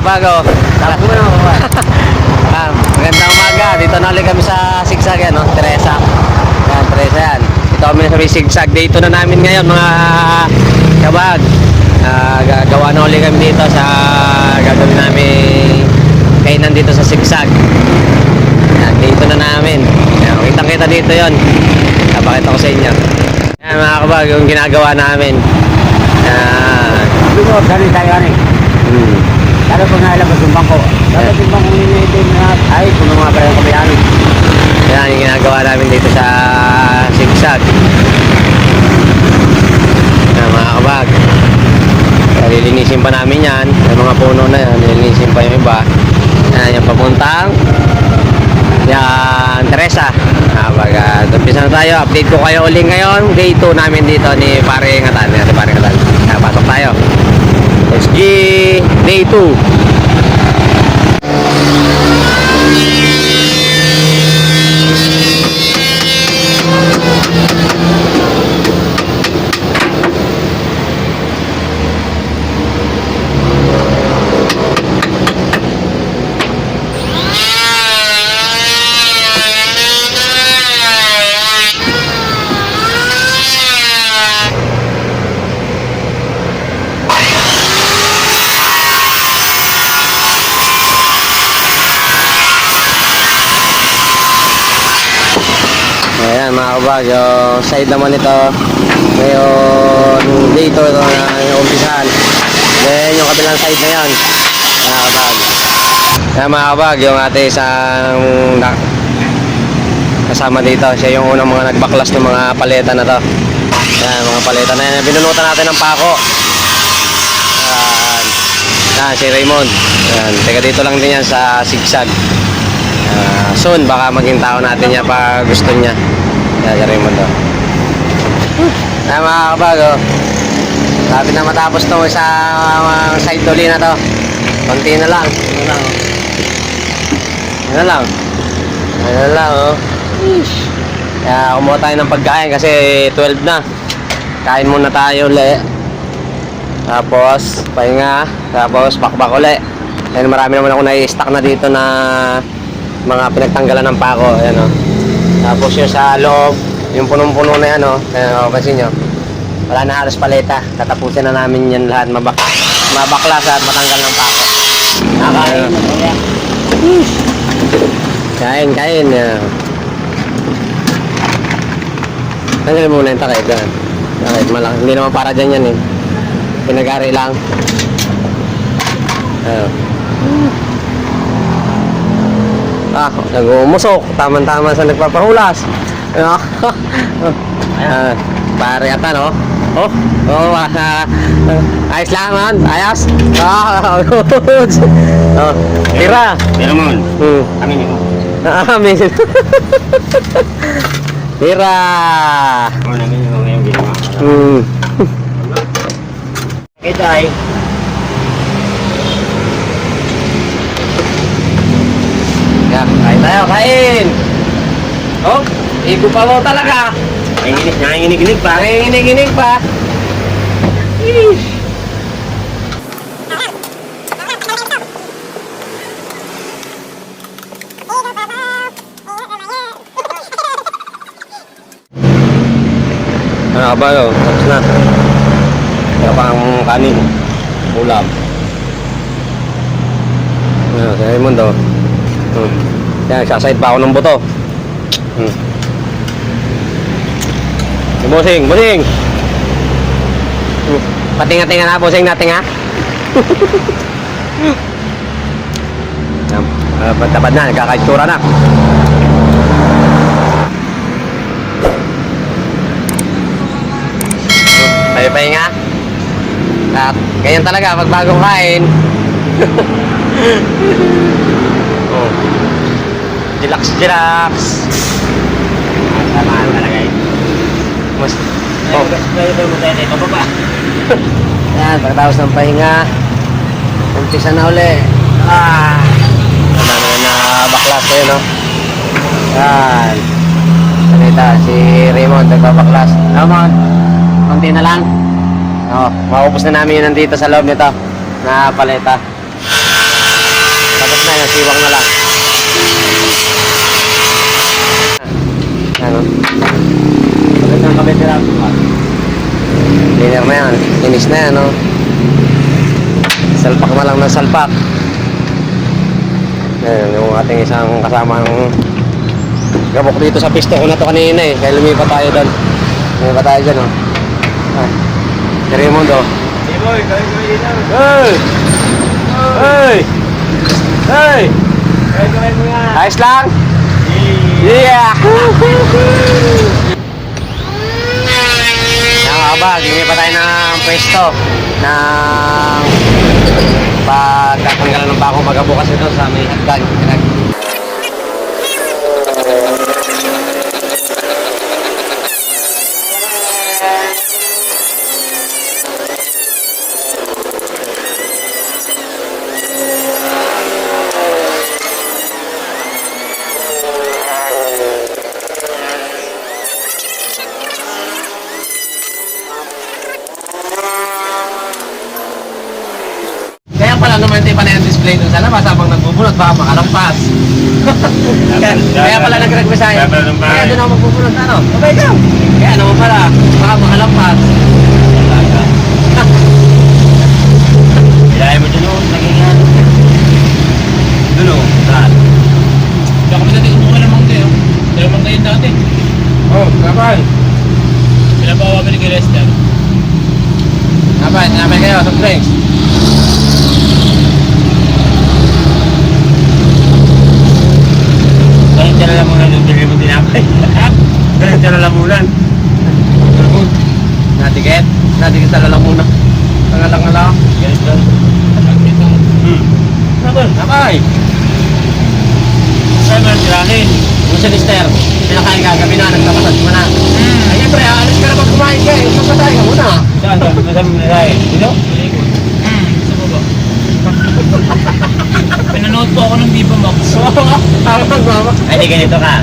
bago. Magandang umaga. Dito na ulit kami sa Sigsag yan, no? Teresa. Yan, Teresa yan. Dito kami sa may Sigsag. Dito na namin ngayon, mga kabag. Gagawa na ulit kami dito sa gagawin namin kainan dito sa Sigsag. Yan, dito na namin. Yan, kitang-kita dito yon. Napakita ko sa inyo. Yan, mga kabag, yung ginagawa namin. Yan. Dito, sali tayo ano eh. Lalo po nailabas yung bangko. Lalo yung bangko nilitin na ay, puno mga pala yung kabayano. Yan yung ginagawa namin dito sa Sigsag. Yan, mga kabag. Lilinisin pa namin yan. Yung mga puno na yan, lilinisin pa yung iba. Yan, yung papuntang yan, Teresa. Umpisa na tayo. Update ko kayo ulit ngayon. Day 2 namin dito ni Pare Ngatan. Pasok tayo. Let's go. Day 2. Ayan mga kabag, yung side naman ito ngayon dito ito na yung umpisahan. Then yung kabilang side na yan mga kabag. Ayan mga kabag, yung ate isang kasama dito, siya yung unang mga nagbaklas ng mga paleta na to. Ayan mga paleta na yan, binunutan natin ng pako. Ayan si Raymond. Ayan, teka dito lang din yan sa Sigsag. Soon baka maging tao natin niya pag gusto niya. Yayarin mo to. Mga kabago, sabi na matapos to sa side dolly na to. Konti na lang. Ano lang oh. Kaya kumuha tayo ng pagkain kasi 12 na. Kain muna tayo ulit. Tapos pahinga. Tapos bakbak ulit. Dahil marami naman ako nai-stack na dito na mga pinagtanggalan ng pako. Ayan o. Tapos yung sa loob, yung punong-puno na yan o. Ayan o, pansin nyo. Wala na halos paleta. Tatapusin na namin yan lahat. Mabaklas at matanggal ng pako. Nakain. Kain. Tanggalin muna yung takip. Takip malaki. Hindi naman para dyan yan eh. Pinagari lang. Ayan. Nag-umusok. Tama-tama sa nagpapahulas. Pare ata, no? Ayos lang, man. Ayos. Good. Tira. Pero mo, amin mo. Amin. Tira. Namin mo ngayong ginawa. Ito ay kain tayo, kain! Oh, ibo pa mo talaga! nanginginig pa. Nanginginig pa! Ano ba yun? Tapos na. Kaya pang kanin. Ulam. Ano, sa Raymond daw. Yan, saside pa ako ng buto. Bossing. Patinga-tinga na, bossing natin ha. Pagtabad na, nagkakaitsura na. Pahinga. At ganyan talaga pag bagong kain. Relax. Tamaan talaga eh. Mas Pwede mo tayo dito baba. yan, pagkatapos ng pahinga, umpisa na uli. Ano na baklas ko yun, no? Yan. Kanita, si Raymond nagbabaklas. Raymond, konti na lang. Maubos na namin yun nandito sa loob nito na paleta. yan, siwang na lang. Ano? Bakit ang kabit nila? Cleaner na yan. Inis na yan, no? Salpak na lang ng salpak. Ayan, yung ating isang kasamang gabok dito sa pisto ko na to kanina eh. Kaya lumipat tayo doon. Lumipat tayo dyan, oh. Ah, si Raymond, oh. Hey boy, kawin dito. Hey! Hey! Hey! Kawin mo nga. Ayos lang? Yeah! Yan mga kabag, lumipat tayo ng pwesto ng pagkatanggalan ng bako magabukas ito sa may hagdan. Kaya pala naman hindi pa na yung display dun sa labas habang nagbubunot baka makalampas. Kaya pala nag-request sa'yo. Kaya doon ako magbubunot ano? Okay ka. Kaya naman pala baka makalampas. Ilay mo dyan o, naging yan. Dulo. Saan? Hindi ako dati umuha ng mangga yun. Pero mangga yun dati. Oh, kapal. Pinabawa kami ni kay Lester. Kapal, sinamay kayo sa drinks. Ganun siya na lang muna yung dili mo tinapay. Ganun siya na lang muna. Natikit. Natikit sa lalamunan. Tangalang-alang. Ganun siya. Nabal. Kapal. Saan mo tirahin? Kung si Lister, pinakain kagabi na, nagkapasad mo na. Ay, pre, alis ka na pag kumain ka eh. Magpatay ka muna. Saan ka? Saan mo tirahin? Dito? Sa baba. Pinanood po ako ng Viva Max. Parang magmama. Ay, di ganito ka.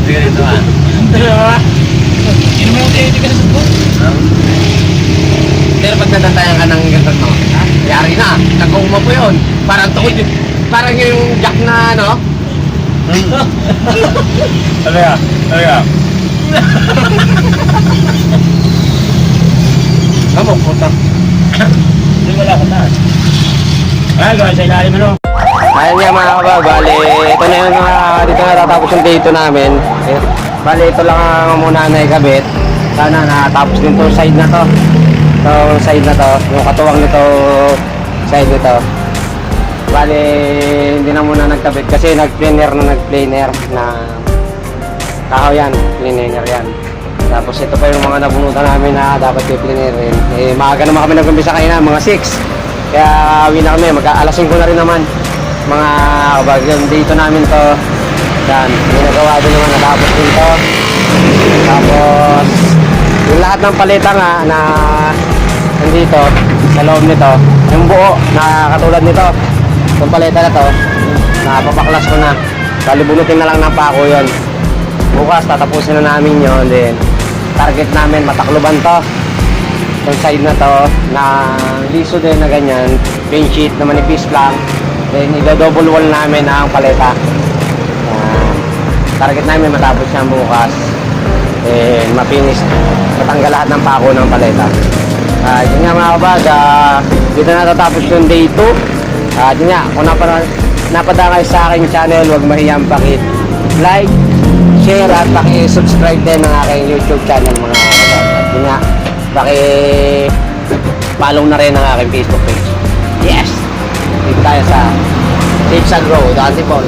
Di ganito ka. Hindi naman ako tayo ka sa sabot. Pero pag natantayan ka ng ganito mo, yari na. Nagkuma po yun. Parang tukod yun. Parang yung jack na ano. Ano ya? Ano ya? Kamu, puta. Hindi wala ka taas. Ay, gawin sa ilalim ano? Ayun nga mga kabag, bali, ito na yung dito na tatapos yung day 2 namin. Eh, bali, ito lang ang muna na ikabit. Sana natapos din to side na to. Itong side na to, yung katuwang nito side nito. Bali, hindi na muna nagkabit kasi nag-planer na kahoy yan, planer yan. Tapos ito pa yung mga nabunutan namin na dapat i-planerin. Eh, maaga naman kami nag-umpisa kanina, mga 6. Kaya awi na kami, mag-alas 5 na rin naman. Mga kabag, yung dito namin to. Yan, may nagawa din naman, natapos din to. Tapos, yung lahat ng paleta nga na nandito, sa loob nito, yung buo na katulad nito, yung paleta na to, napapaklas ko na. Kalibunutin na lang ng pako yun. Bukas, tatapusin na namin yun. Then, target namin, matakluban to. Yung side na to, na liso din na ganyan, paint sheet na manipis lang. Then, i-double wall namin ang paleta. Target namin matapos yan bukas. Then, mapinis. Matanggal lahat ng pako ng paleta. Yun nga mga kabag, dito na tatapos yung day 2. Yun nga, kung napadangay sa aking channel, huwag mahiyang like, share at paki-subscribe din ng aking YouTube channel mga kabag. At yun nga, paki-follow na rin ang aking Facebook page. Yes! Dito tayo sa Tips and Grow, the Antipolo.